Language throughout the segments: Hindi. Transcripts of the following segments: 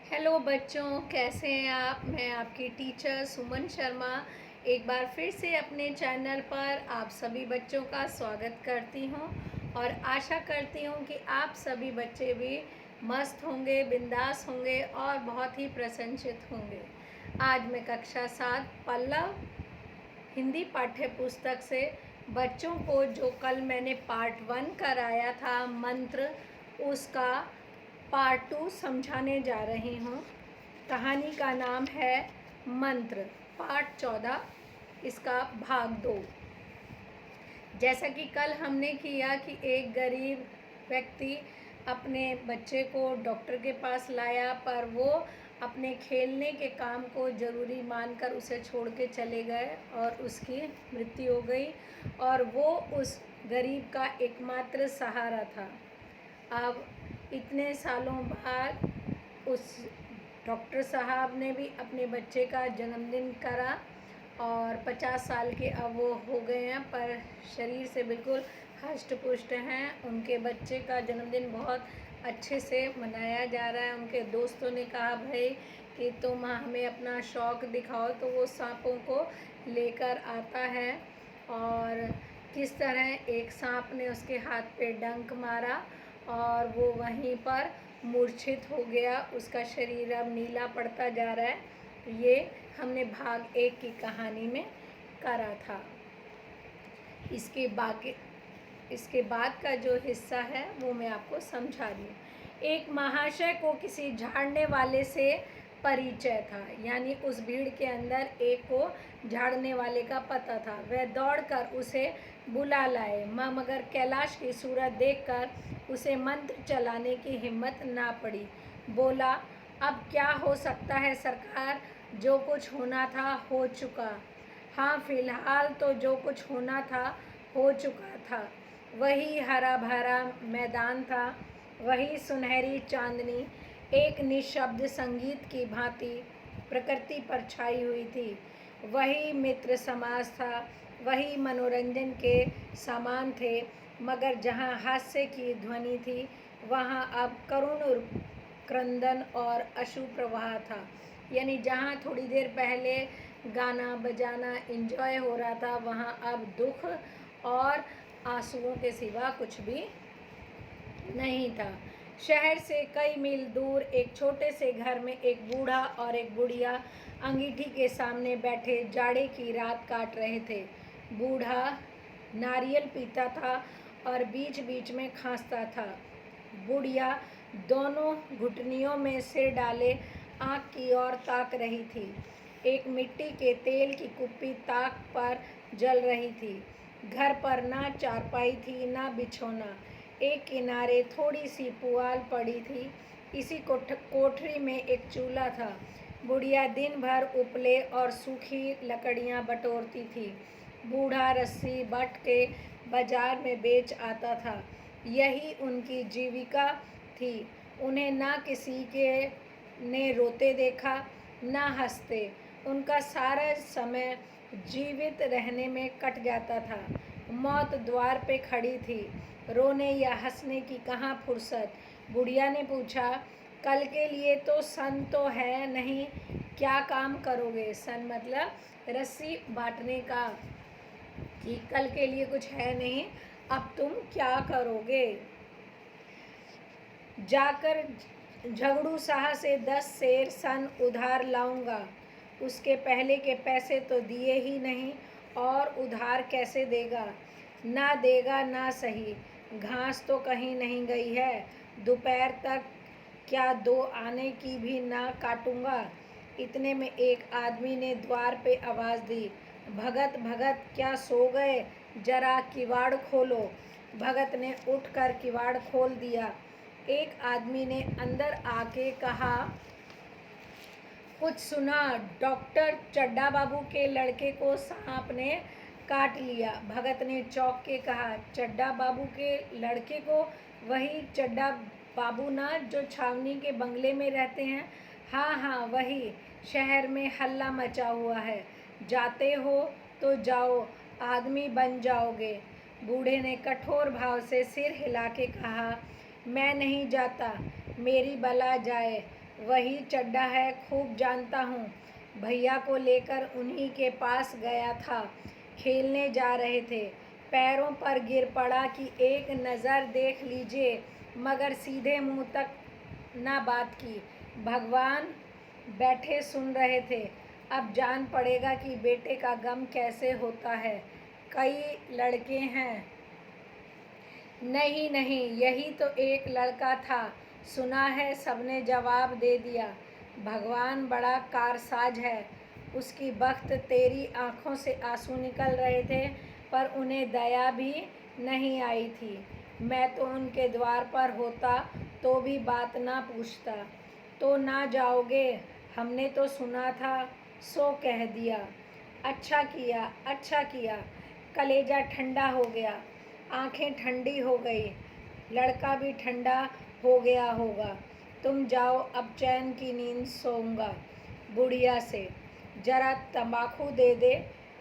हेलो बच्चों, कैसे हैं आप। मैं आपकी टीचर सुमन शर्मा एक बार फिर से अपने चैनल पर आप सभी बच्चों का स्वागत करती हूं और आशा करती हूं कि आप सभी बच्चे भी मस्त होंगे, बिंदास होंगे और बहुत ही प्रसन्नचित होंगे। आज मैं कक्षा 7 पल्लव हिंदी पाठ्य पुस्तक से बच्चों को जो कल मैंने पार्ट 1 कराया था मंत्र, उसका पार्ट 2 समझाने जा रही हूँ। कहानी का नाम है मंत्र, पार्ट 14, इसका भाग 2। जैसा कि कल हमने किया कि एक गरीब व्यक्ति अपने बच्चे को डॉक्टर के पास लाया, पर वो अपने खेलने के काम को ज़रूरी मानकर उसे छोड़ के चले गए और उसकी मृत्यु हो गई। और वो उस गरीब का एकमात्र सहारा था। अब इतने सालों बाद उस डॉक्टर साहब ने भी अपने बच्चे का जन्मदिन करा और 50 साल के अब वो हो गए हैं, पर शरीर से बिल्कुल हष्ट पुष्ट हैं। उनके बच्चे का जन्मदिन बहुत अच्छे से मनाया जा रहा है। उनके दोस्तों ने कहा भाई कि तुम हमें अपना शौक़ दिखाओ, तो वो सांपों को लेकर आता है और किस तरह एक सांप ने उसके हाथ पे डंक मारा और वो वहीं पर मूर्छित हो गया। उसका शरीर अब नीला पड़ता जा रहा है। ये हमने भाग 1 की कहानी में करा था। इसके बाद का जो हिस्सा है वो मैं आपको समझा रही हूँ। एक महाशय को किसी झाड़ने वाले से परिचय था, यानी उस भीड़ के अंदर एक को झाड़ने वाले का पता था। वह दौड़कर उसे बुला लाए, मगर कैलाश की सूरत देखकर उसे मंत्र चलाने की हिम्मत ना पड़ी। बोला, अब क्या हो सकता है सरकार, जो कुछ होना था हो चुका। हाँ, फिलहाल तो जो कुछ होना था हो चुका था। वही हरा भरा मैदान था, वही सुनहरी चांदनी एक निशब्द संगीत की भांति प्रकृति पर छाई हुई थी। वही मित्र समाज था, वही मनोरंजन के सामान थे, मगर जहाँ हास्य की ध्वनि थी वहाँ अब करुण क्रंदन और अश्रु प्रवाह था। यानी जहाँ थोड़ी देर पहले गाना बजाना एंजॉय हो रहा था, वहाँ अब दुख और आंसुओं के सिवा कुछ भी नहीं था। शहर से कई मील दूर एक छोटे से घर में एक बूढ़ा और एक बुढ़िया अंगीठी के सामने बैठे जाड़े की रात काट रहे थे। बूढ़ा नारियल पीता था और बीच बीच में खांसता था। बुढ़िया दोनों घुटनियों में सिर डाले आँख की ओर ताक रही थी। एक मिट्टी के तेल की कुप्पी ताक पर जल रही थी। घर पर ना चारपाई थी ना बिछौना। एक किनारे थोड़ी सी पुआल पड़ी थी। इसी कोठरी में एक चूल्हा था। बुढ़िया दिन भर उपले और सूखी लकड़ियाँ बटोरती थी। बूढ़ा रस्सी बट के बाजार में बेच आता था। यही उनकी जीविका थी। उन्हें ना किसी के ने रोते देखा ना हंसते। उनका सारा समय जीवित रहने में कट जाता था। मौत द्वार पे खड़ी थी, रोने या हंसने की कहाँ फुर्सत। बुढ़िया ने पूछा, कल के लिए तो सन तो है नहीं, क्या काम करोगे। सन मतलब रस्सी बांटने का, कि कल के लिए कुछ है नहीं, अब तुम क्या करोगे। जाकर झगड़ू शाह से 10 सेर सन उधार लाऊंगा। उसके पहले के पैसे तो दिए ही नहीं और उधार कैसे देगा। ना देगा ना सही, घास तो कहीं नहीं गई है। दोपहर तक क्या 2 आने की भी ना काटूंगा। इतने में एक आदमी ने द्वार पे आवाज़ दी, भगत भगत क्या सो गए, जरा किवाड़ खोलो। भगत ने उठकर किवाड़ खोल दिया। एक आदमी ने अंदर आके कहा, कुछ सुना, डॉक्टर चड्डा बाबू के लड़के को सांप ने काट लिया। भगत ने चौंक के कहा, चड्डा बाबू के लड़के को? वही चड्डा बाबू ना, जो छावनी के बंगले में रहते हैं। हाँ हाँ वही, शहर में हल्ला मचा हुआ है। जाते हो तो जाओ, आदमी बन जाओगे। बूढ़े ने कठोर भाव से सिर हिला के कहा, मैं नहीं जाता, मेरी बला जाए। वही चड्डा है, खूब जानता हूँ। भैया को लेकर उन्हीं के पास गया था। खेलने जा रहे थे, पैरों पर गिर पड़ा कि एक नज़र देख लीजिए, मगर सीधे मुंह तक ना बात की। भगवान बैठे सुन रहे थे। अब जान पड़ेगा कि बेटे का गम कैसे होता है। कई लड़के हैं। नहीं नहीं, यही तो एक लड़का था। सुना है, सबने जवाब दे दिया। भगवान बड़ा कारसाज है। उसकी बख्त तेरी आंखों से आंसू निकल रहे थे, पर उन्हें दया भी नहीं आई थी। मैं तो उनके द्वार पर होता तो भी बात ना पूछता। तो ना जाओगे? हमने तो सुना था, सो कह दिया। अच्छा किया, अच्छा किया। कलेजा ठंडा हो गया, आंखें ठंडी हो गई, लड़का भी ठंडा हो गया होगा। तुम जाओ, अब चैन की नींद सोऊंगा। बुढ़िया से, जरा तंबाकू दे दे,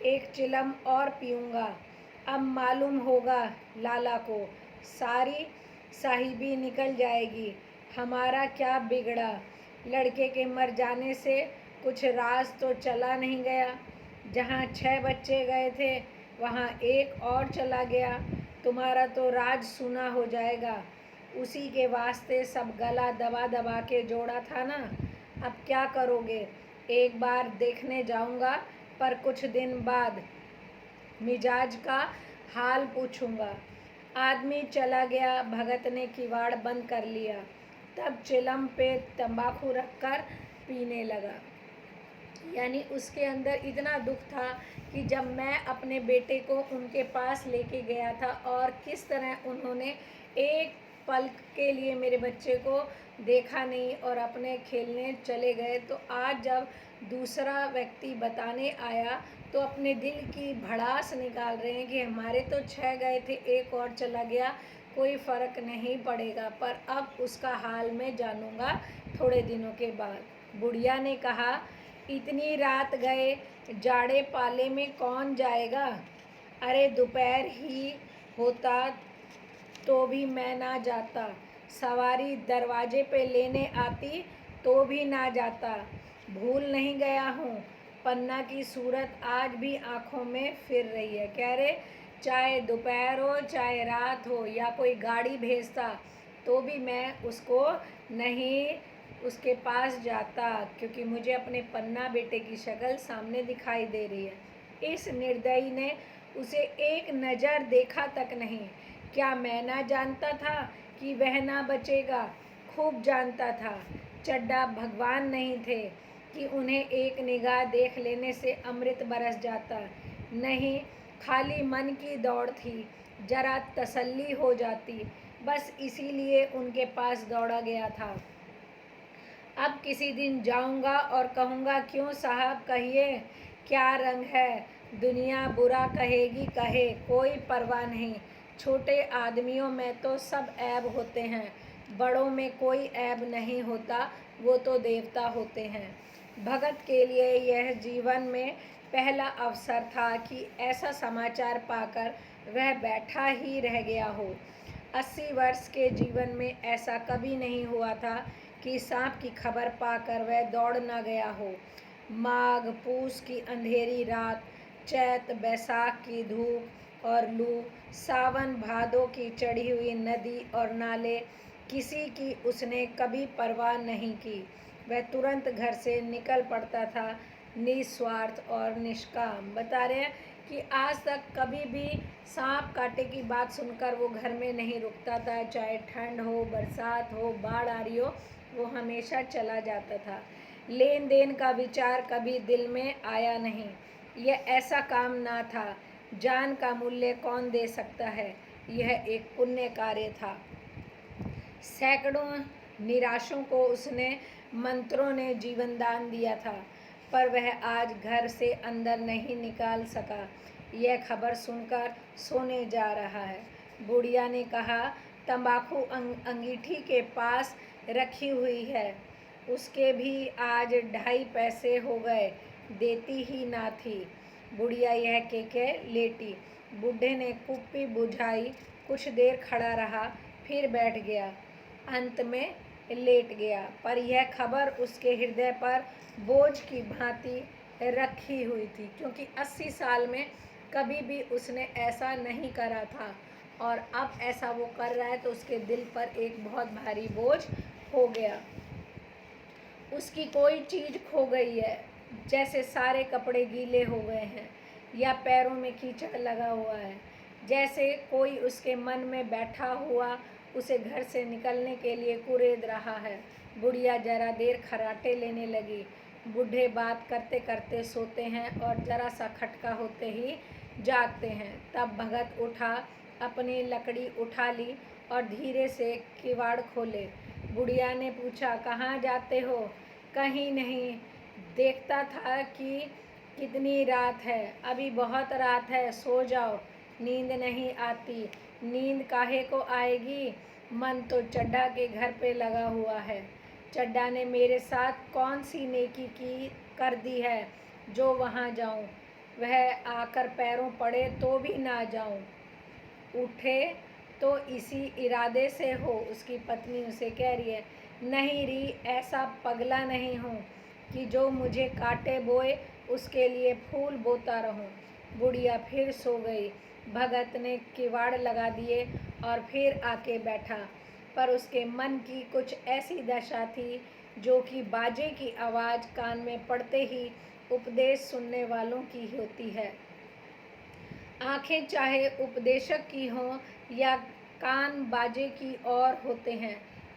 एक चिलम और पीऊँगा। अब मालूम होगा लाला को, सारी साहिबी निकल जाएगी। हमारा क्या बिगड़ा? लड़के के मर जाने से कुछ राज तो चला नहीं गया। जहाँ 6 बच्चे गए थे, वहाँ एक और चला गया। तुम्हारा तो राज सूना हो जाएगा। उसी के वास्ते सब गला दबा दबा के जोड़ा था ना। अब क्या करोगे? एक बार देखने जाऊंगा, पर कुछ दिन बाद मिजाज का हाल पूछूंगा। आदमी चला गया। भगत ने किवाड़ बंद कर लिया। तब चिलम पे तंबाकू रखकर पीने लगा। यानी उसके अंदर इतना दुख था कि जब मैं अपने बेटे को उनके पास लेके गया था और किस तरह उन्होंने एक पल के लिए मेरे बच्चे को देखा नहीं और अपने खेलने चले गए, तो आज जब दूसरा व्यक्ति बताने आया तो अपने दिल की भड़ास निकाल रहे हैं कि हमारे तो 6 गए थे, एक और चला गया, कोई फ़र्क नहीं पड़ेगा, पर अब उसका हाल मैं जानूंगा थोड़े दिनों के बाद। बुढ़िया ने कहा, इतनी रात गए, जाड़े पाले में कौन जाएगा? अरे दोपहर ही होता तो भी मैं ना जाता। सवारी दरवाजे पे लेने आती तो भी ना जाता। भूल नहीं गया हूँ। पन्ना की सूरत आज भी आंखों में फिर रही है। कह रहे, चाहे दोपहर हो, चाहे रात हो, या कोई गाड़ी भेजता तो भी मैं उसको नहीं उसके पास जाता, क्योंकि मुझे अपने पन्ना बेटे की शक्ल सामने दिखाई दे रही है। इस निर्दयी ने उसे एक नज़र देखा तक नहीं। क्या मैं ना जानता था कि वह ना बचेगा? खूब जानता था। चड्डा भगवान नहीं थे कि उन्हें एक निगाह देख लेने से अमृत बरस जाता। नहीं, खाली मन की दौड़ थी, जरा तसल्ली हो जाती, बस इसीलिए उनके पास दौड़ा गया था। अब किसी दिन जाऊंगा और कहूँगा, क्यों साहब कहिए, क्या रंग है? दुनिया बुरा कहेगी कहे, कोई परवाह नहीं। छोटे आदमियों में तो सब ऐब होते हैं, बड़ों में कोई ऐब नहीं होता, वो तो देवता होते हैं। भगत के लिए यह जीवन में पहला अवसर था कि ऐसा समाचार पाकर वह बैठा ही रह गया हो। 80 वर्ष के जीवन में ऐसा कभी नहीं हुआ था कि सांप की खबर पाकर वह दौड़ न गया हो। माघ पूस की अंधेरी रात, चैत बैसाख की धूप और लू, सावन भादों की चढ़ी हुई नदी और नाले, किसी की उसने कभी परवाह नहीं की। वह तुरंत घर से निकल पड़ता था, निस्वार्थ और निष्काम। बता रहे हैं कि आज तक कभी भी सांप काटे की बात सुनकर वो घर में नहीं रुकता था। चाहे ठंड हो, बरसात हो, बाढ़ आ रही हो, वो हमेशा चला जाता था। लेन देन का विचार कभी दिल में आया नहीं। यह ऐसा काम ना था। जान का मूल्य कौन दे सकता है? यह एक पुण्य कार्य था। सैकड़ों निराशों को उसने मंत्रों ने जीवन दान दिया था, पर वह आज घर से अंदर नहीं निकाल सका। यह खबर सुनकर सोने जा रहा है। बुढ़िया ने कहा, तंबाकू अंगीठी के पास रखी हुई है, उसके भी आज 2.5 पैसे हो गए, देती ही ना थी। बुढ़िया यह के लेटी। बूढ़े ने कुप्पी बुझाई, कुछ देर खड़ा रहा, फिर बैठ गया। अंत में लेट गया, पर यह खबर उसके हृदय पर बोझ की भांति रखी हुई थी, क्योंकि 80 साल में कभी भी उसने ऐसा नहीं करा था और अब ऐसा वो कर रहा है तो उसके दिल पर एक बहुत भारी बोझ हो गया। उसकी कोई चीज़ खो गई है, जैसे सारे कपड़े गीले हो गए हैं या पैरों में कीचड़ लगा हुआ है, जैसे कोई उसके मन में बैठा हुआ उसे घर से निकलने के लिए कुरेद रहा है। बुढ़िया जरा देर खर्राटे लेने लगी। बूढ़े बात करते करते सोते हैं और जरा सा खटका होते ही जागते हैं। तब भगत उठा, अपनी लकड़ी उठा ली और धीरे से किवाड़ खोले। बुढ़िया ने पूछा, कहाँ जाते हो? कहीं नहीं, देखता था कि कितनी रात है। अभी बहुत रात है, सो जाओ। नींद नहीं आती। नींद काहे को आएगी? मन तो चड्ढा के घर पे लगा हुआ है। चड्ढा ने मेरे साथ कौन सी नेकी की कर दी है जो वहाँ जाऊँ? वह आकर पैरों पड़े तो भी ना जाऊँ। उठे तो इसी इरादे से हो, उसकी पत्नी उसे कह रही है। नहीं री, ऐसा पगला नहीं हूँ कि जो मुझे काटे बोए उसके लिए फूल बोता रहूं। बुढ़िया फिर सो गई। भगत ने किवाड़ लगा दिए और फिर आके बैठा, पर उसके मन की कुछ ऐसी दशा थी जो कि बाजे की आवाज़ कान में पड़ते ही उपदेश सुनने वालों की होती है। आंखें चाहे उपदेशक की हों या कान बाजे की ओर होते हैं,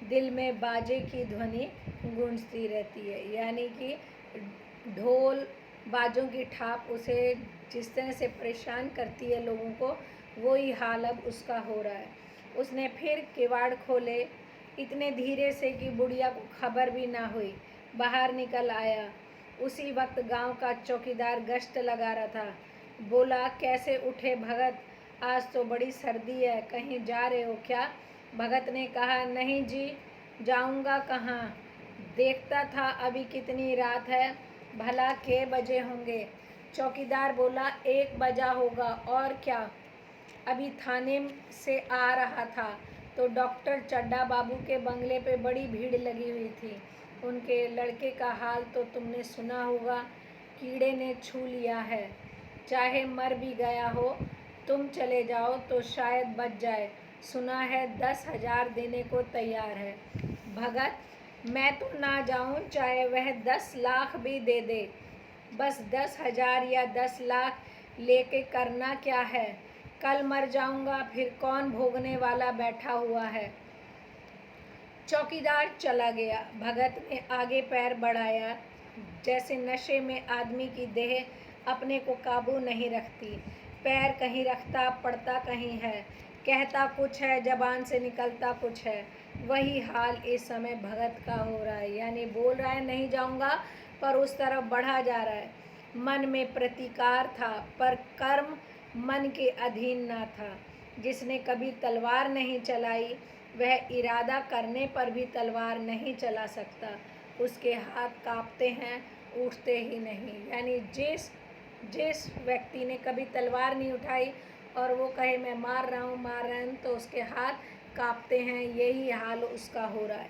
दिल में बाजे की ध्वनि गूंजती रहती है। यानी कि ढोल बाजों की ठाप उसे जिस तरह से परेशान करती है लोगों को, वही हाल अब उसका हो रहा है। उसने फिर किवाड़ खोले, इतने धीरे से कि बुढ़िया को खबर भी ना हुई। बाहर निकल आया। उसी वक्त गांव का चौकीदार गश्त लगा रहा था। बोला, कैसे उठे भगत? आज तो बड़ी सर्दी है, कहीं जा रहे हो क्या? भगत ने कहा, नहीं जी, जाऊंगा कहाँ? देखता था अभी कितनी रात है, भला के बजे होंगे? चौकीदार बोला, 1 बजा होगा, और क्या? अभी थाने से आ रहा था तो डॉक्टर चड्ढा बाबू के बंगले पे बड़ी भीड़ लगी हुई थी। उनके लड़के का हाल तो तुमने सुना होगा, कीड़े ने छू लिया है। चाहे मर भी गया हो, तुम चले जाओ तो शायद बच जाए। सुना है 10,000 देने को तैयार है। भगत, मैं तो ना जाऊं, चाहे वह 10 लाख भी दे दे। बस 10,000 या 10 लाख लेके करना क्या है? कल मर जाऊंगा, फिर कौन भोगने वाला बैठा हुआ है? चौकीदार चला गया। भगत ने आगे पैर बढ़ाया। जैसे नशे में आदमी की देह अपने को काबू नहीं रखती, पैर कहीं रखता पड़ता कहीं है, कहता कुछ है, जबान से निकलता कुछ है। वही हाल इस समय भगत का हो रहा है। यानी बोल रहा है नहीं जाऊंगा, पर उस तरफ बढ़ा जा रहा है। मन में प्रतिकार था, पर कर्म मन के अधीन ना था। जिसने कभी तलवार नहीं चलाई, वह इरादा करने पर भी तलवार नहीं चला सकता। उसके हाथ कांपते हैं, उठते ही नहीं। यानी जिस व्यक्ति ने कभी तलवार नहीं उठाई और वो कहे मैं मार रहा हूँ, तो उसके हाथ कांपते हैं। यही हाल उसका हो रहा है।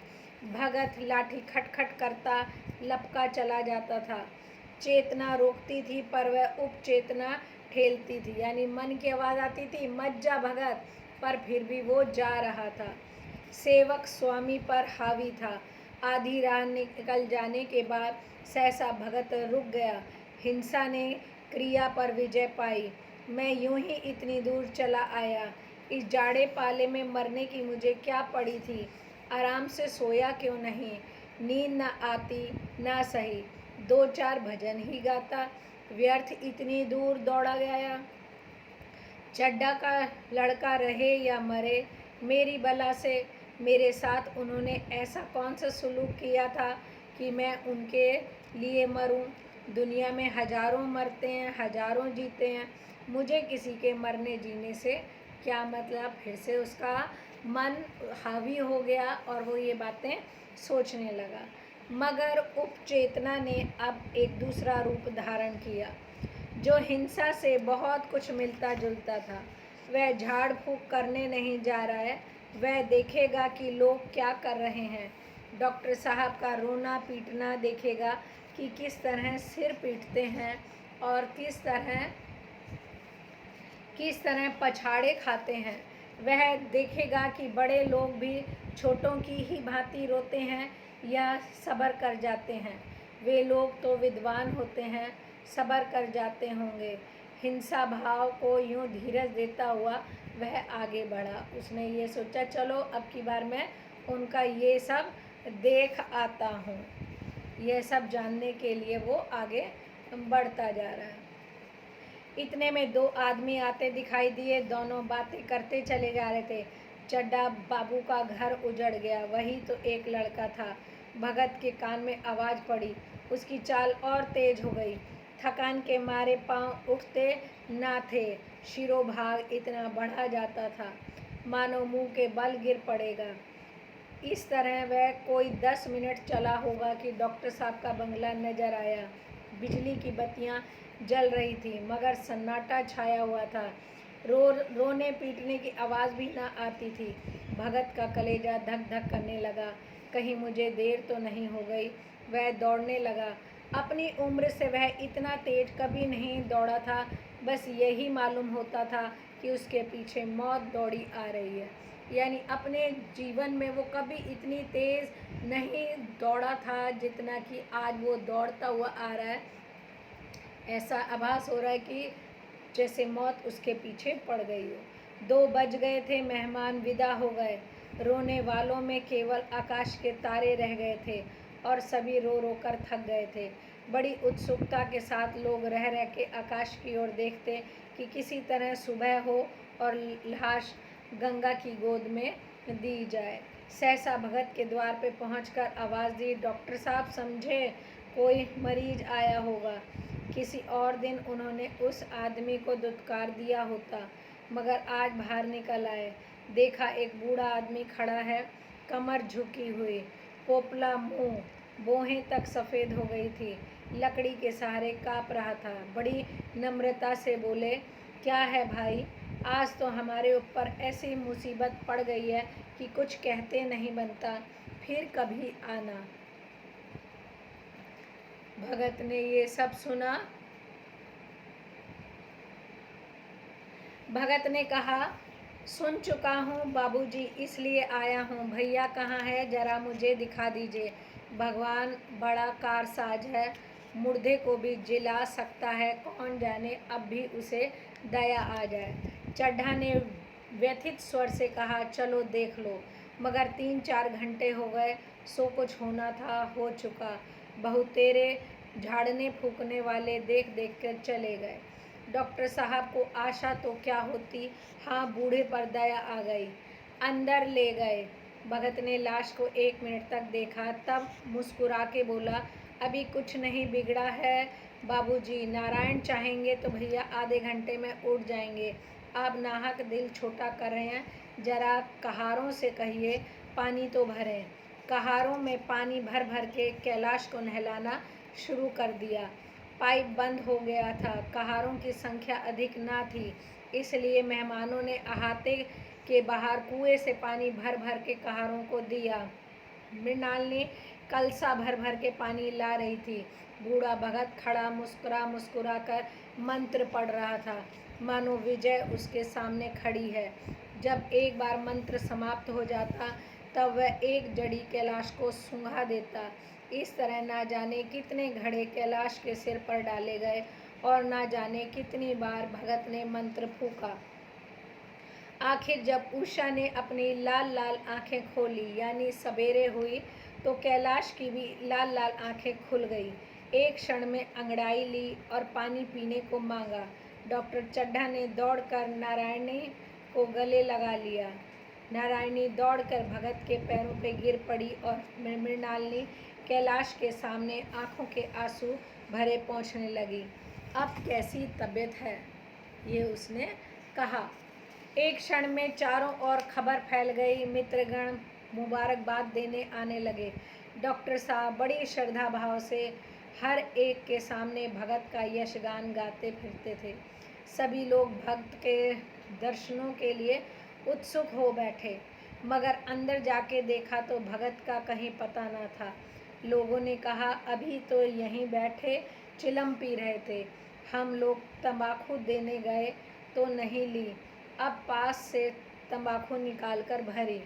भगत लाठी खटखट करता लपका चला जाता था। चेतना रोकती थी, पर वह उपचेतना ठेलती थी। यानी मन की आवाज़ आती थी, मत जा भगत, पर फिर भी वो जा रहा था। सेवक स्वामी पर हावी था। आधी राह निकल जाने के बाद सहसा भगत रुक गया। हिंसा ने क्रिया पर विजय पाई। मैं यूं ही इतनी दूर चला आया। इस जाड़े पाले में मरने की मुझे क्या पड़ी थी? आराम से सोया क्यों नहीं? नींद न आती ना सही, 2-4 भजन ही गाता। व्यर्थ इतनी दूर दौड़ा गया। चड्ढा का लड़का रहे या मरे, मेरी बला से मेरे साथ उन्होंने ऐसा कौन सा सुलूक किया था कि मैं उनके लिए मरूं? दुनिया में हजारों मरते हैं, हजारों जीते हैं, मुझे किसी के मरने जीने से क्या मतलब? फिर से उसका मन हावी हो गया और वो ये बातें सोचने लगा। मगर उपचेतना ने अब एक दूसरा रूप धारण किया। जो हिंसा से बहुत कुछ मिलता जुलता था, वह झाड़ फूँक करने नहीं जा रहा है। वह देखेगा कि लोग क्या कर रहे हैं। डॉक्टर साहब का रोना पीटना देखेगा कि किस तरह सिर पीटते हैं और किस तरह पछाड़े खाते हैं। वह देखेगा कि बड़े लोग भी छोटों की ही भांति रोते हैं या सब्र कर जाते हैं। वे लोग तो विद्वान होते हैं, सब्र कर जाते होंगे। हिंसा भाव को यूं धीरज देता हुआ वह आगे बढ़ा। उसने ये सोचा, चलो अब की बार मैं उनका ये सब देख आता हूँ। यह सब जानने के लिए वो आगे बढ़ता जा रहा है। इतने में दो आदमी आते दिखाई दिए। दोनों बातें करते चले जा रहे थे। चड्ढा बाबू का घर उजड़ गया, वही तो एक लड़का था। भगत के कान में आवाज़ पड़ी। उसकी चाल और तेज हो गई। थकान के मारे पांव उठते ना थे। शिरोभाग इतना बढ़ा जाता था मानो मुंह के बल गिर पड़ेगा। इस तरह वह कोई 10 मिनट चला होगा कि डॉक्टर साहब का बंगला नजर आया। बिजली की बत्तियां जल रही थी मगर सन्नाटा छाया हुआ था। रोने पीटने की आवाज़ भी ना आती थी। भगत का कलेजा धक धक करने लगा। कहीं मुझे देर तो नहीं हो गई। वह दौड़ने लगा। अपनी उम्र से वह इतना तेज कभी नहीं दौड़ा था। बस यही मालूम होता था कि उसके पीछे मौत दौड़ी आ रही है। यानी अपने जीवन में वो कभी इतनी तेज़ नहीं दौड़ा था जितना कि आज वो दौड़ता हुआ आ रहा है। ऐसा आभास हो रहा है कि जैसे मौत उसके पीछे पड़ गई हो। 2 बज गए थे। मेहमान विदा हो गए। रोने वालों में केवल आकाश के तारे रह गए थे और सभी रो रो कर थक गए थे। बड़ी उत्सुकता के साथ लोग रह रह के आकाश की ओर देखते कि किसी तरह सुबह हो और लाश गंगा की गोद में दी जाए। सहसा भगत के द्वार पे पहुंचकर आवाज़ दी, डॉक्टर साहब समझे कोई मरीज आया होगा। किसी और दिन उन्होंने उस आदमी को दुत्कार दिया होता, मगर आज बाहर निकल आए। देखा एक बूढ़ा आदमी खड़ा है, कमर झुकी हुई, पोपला मुंह, भौहें तक सफ़ेद हो गई थी, लकड़ी के सहारे काँप रहा था। बड़ी नम्रता से बोले, क्या है भाई, आज तो हमारे ऊपर ऐसी मुसीबत पड़ गई है कि कुछ कहते नहीं बनता, फिर कभी आना। भगत ने ये सब सुना। भगत ने कहा, सुन चुका हूँ बाबूजी, इसलिए आया हूँ। भैया कहाँ है, जरा मुझे दिखा दीजिए। भगवान बड़ा कारसाज है, मुर्दे को भी जिला सकता है। कौन जाने अब भी उसे दया आ जाए। चड्ढा ने व्यथित स्वर से कहा, चलो देख लो। मगर 3-4 घंटे हो गए, सो कुछ होना था हो चुका। बहुतेरे झाड़ने फूकने वाले देख देख कर चले गए। डॉक्टर साहब को आशा तो क्या होती, हाँ बूढ़े पर दया आ गई। अंदर ले गए। भगत ने लाश को 1 मिनट तक देखा, तब मुस्कुरा के बोला, अभी कुछ नहीं बिगड़ा है बाबूजी। नारायण चाहेंगे तो भैया आधे घंटे में उठ जाएंगे। आप नाहक दिल छोटा कर रहे हैं, जरा कहारों से कहिए पानी तो भरें। कहारों में पानी भर भर के कैलाश को नहलाना शुरू कर दिया। पाइप बंद हो गया था। कहारों की संख्या अधिक ना थी, इसलिए मेहमानों ने अहाते के बाहर कुएं से पानी भर भर के कहारों को दिया। मृणाल ने कलसा भर भर के पानी ला रही थी। बूढ़ा भगत खड़ा मुस्कुरा कर मंत्र पढ़ रहा था, मानो विजय उसके सामने खड़ी है। जब एक बार मंत्र समाप्त हो जाता तब वह एक जड़ी कैलाश को सूंघा देता। इस तरह ना जाने कितने घड़े कैलाश के सिर पर डाले गए और ना जाने कितनी बार भगत ने मंत्र फूका। आखिर जब उषा ने अपनी लाल लाल आंखें खोली, यानी सवेरे हुई, तो कैलाश की भी लाल लाल आंखें खुल गई। एक क्षण में अंगड़ाई ली और पानी पीने को मांगा। डॉक्टर चड्ढा ने दौड़कर नारायणी को गले लगा लिया। नारायणी दौड़कर भगत के पैरों पे गिर पड़ी और मृणालिनी कैलाश के सामने आंखों के आंसू भरे पहुँचने लगी। अब कैसी तबीयत है, ये उसने कहा। एक क्षण में चारों ओर खबर फैल गई। मित्रगण मुबारकबाद देने आने लगे। डॉक्टर साहब बड़ी श्रद्धा भाव से हर एक के सामने भगत का यशगान गाते फिरते थे। सभी लोग भक्त के दर्शनों के लिए उत्सुक हो बैठे। मगर अंदर जाके देखा तो भगत का कहीं पता न था। लोगों ने कहा, अभी तो यहीं बैठे चिलम पी रहे थे, हम लोग तंबाकू देने गए तो नहीं ली, अब पास से तंबाकू निकाल कर भरी।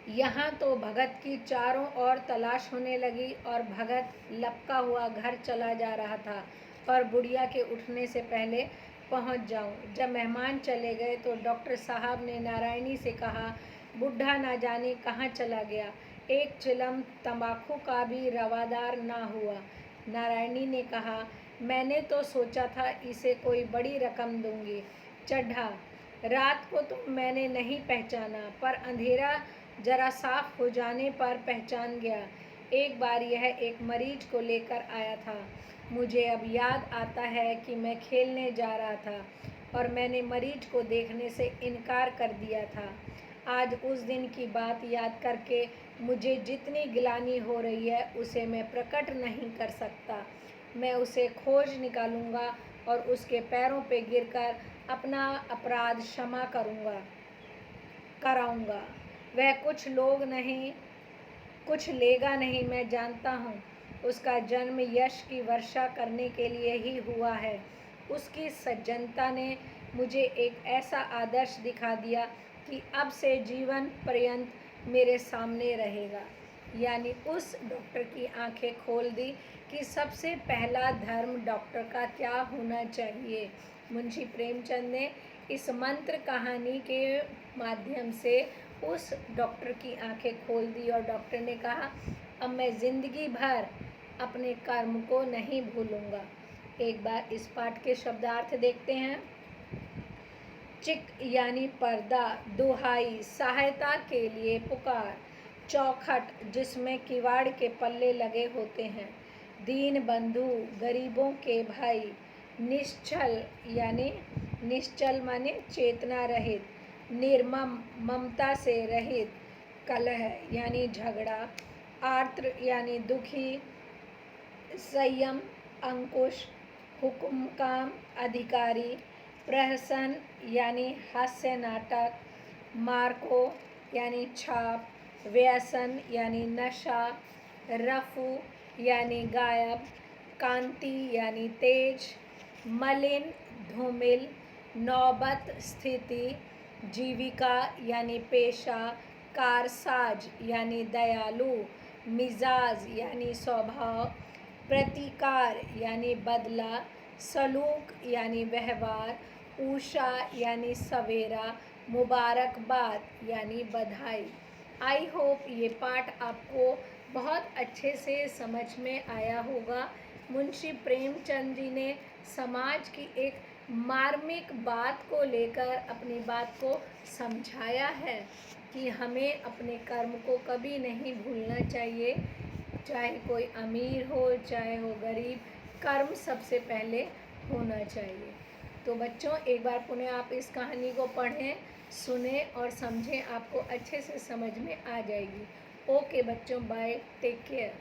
यहाँ तो भगत की चारों ओर तलाश होने लगी और भगत लपका हुआ घर चला जा रहा था, पर बुढ़िया के उठने से पहले पहुँच जाऊँ। जब मेहमान चले गए तो डॉक्टर साहब ने नारायणी से कहा, बुढ़ा ना जाने कहाँ चला गया, एक चिलम तंबाकू का भी रवादार ना हुआ। नारायणी ने कहा, मैंने तो सोचा था इसे कोई बड़ी रकम दूंगी। चढ़ा, रात को तो मैंने नहीं पहचाना, पर अंधेरा जरा साफ हो जाने पर पहचान गया। एक बार यह एक मरीज को लेकर आया था। मुझे अब याद आता है कि मैं खेलने जा रहा था और मैंने मरीज को देखने से इनकार कर दिया था। आज उस दिन की बात याद करके मुझे जितनी गिलानी हो रही है उसे मैं प्रकट नहीं कर सकता। मैं उसे खोज निकालूंगा और उसके पैरों पे गिरकर अपना अपराध क्षमा कराऊंगा। वह कुछ लेगा नहीं, मैं जानता हूँ। उसका जन्म यश की वर्षा करने के लिए ही हुआ है। उसकी सज्जनता ने मुझे एक ऐसा आदर्श दिखा दिया कि अब से जीवन पर्यंत मेरे सामने रहेगा। यानी उस डॉक्टर की आंखें खोल दी कि सबसे पहला धर्म डॉक्टर का क्या होना चाहिए। मुंशी प्रेमचंद ने इस मंत्र कहानी के माध्यम से उस डॉक्टर की आंखें खोल दी और डॉक्टर ने कहा, अब मैं ज़िंदगी भर अपने कर्म को नहीं भूलूंगा। एक बार इस पाठ के शब्दार्थ देखते हैं। चिक यानी पर्दा, दुहाई, सहायता के लिए पुकार, चौखट जिसमें किवाड़ के पल्ले लगे होते हैं, दीन बंधु गरीबों के भाई, निश्चल यानी निश्चल माने चेतना रहित, निर्मम ममता से रहित, कलह यानी झगड़ा, आर्द्र यानी दुखी, संयम अंकुश, हुक्मकाम अधिकारी, प्रहसन यानी हास्य नाटक, मार्को यानी छाप, व्यसन यानी नशा, रफू यानी गायब, कांति यानी तेज, मलिन धूमिल, नौबत स्थिति, जीविका यानी पेशा, कारसाज यानी दयालु, मिजाज यानी स्वभाव, प्रतिकार यानी बदला, सलूक यानी व्यवहार, उषा यानी सवेरा, मुबारकबाद यानी बधाई। आई होप ये पाठ आपको बहुत अच्छे से समझ में आया होगा। मुंशी प्रेमचंद जी ने समाज की एक मार्मिक बात को लेकर अपनी बात को समझाया है कि हमें अपने कर्म को कभी नहीं भूलना चाहिए, चाहे कोई अमीर हो चाहे हो गरीब, कर्म सबसे पहले होना चाहिए। तो बच्चों, एक बार पुनः आप इस कहानी को पढ़ें, सुने और समझें, आपको अच्छे से समझ में आ जाएगी। ओके बच्चों, बाय, टेक केयर।